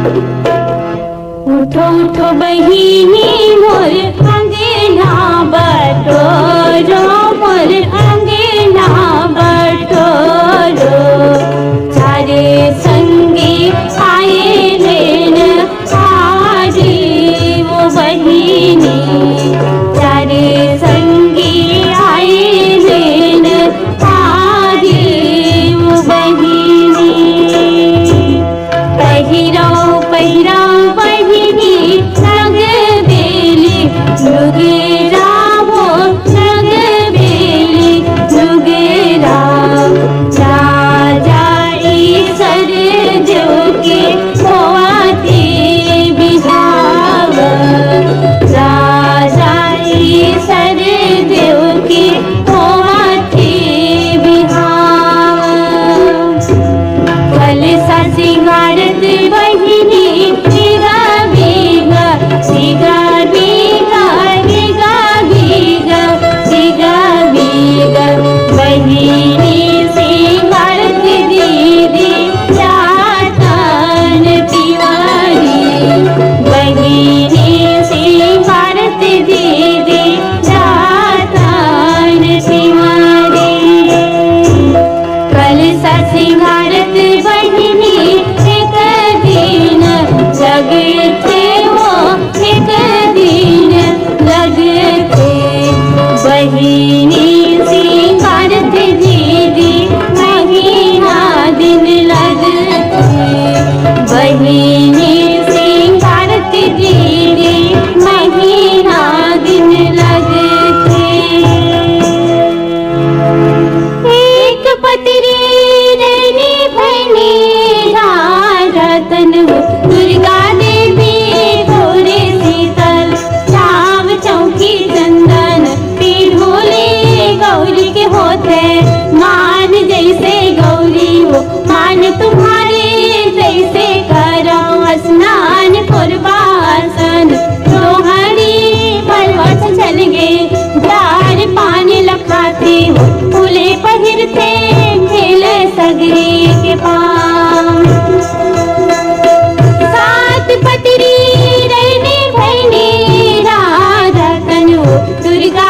उठो उठो बहिनी मोर अंगना बटोरो, मोर अंगना बटोरो। चारे संगी आए लेन आजी वो बहिनी, चारे संगी आए लेन आजी वो बहिनी। पहिराओ पहिराओ बहिनी रंग बेली लुगेरा हो, रंग बेली लुगेरा। जा जाई सर जो के होती बिहाव, जा जाई सर जो के होती बिहाव। कलसा सिंगारत बहिनी बिगा बिगा, बिगा बिगा, बिगा बिगा, बिगा बिगा। बहिनी सिंगारत दीदी जातन तिवारी, बहिनी सिंगारत दीदी जातन तिवारी। कलसा सिंगारत बहिनी एक दिन लगते हो, एक दिन लगते। बहिनी सिंगारत दीदी महीना दिन लगते, बहिनी सिंगारत दीदी महीना दिन लगते। एक पत्री रैनी भैनी रतन हो, दुर्गा देवी भोरे शीतल छाव चौकी चंदन। पीढ़ोले गौरी के होते मान जैसे गौरी हो, मान तुम्हारे जैसे करो स्नान कुर्बासन। रोहड़ी पर्वत चल गए चार पानी लखाते हो, फूले पहिरते खेले सगरी के पाम। सात पत्री रहने भैनी रतन हो, दुर्गा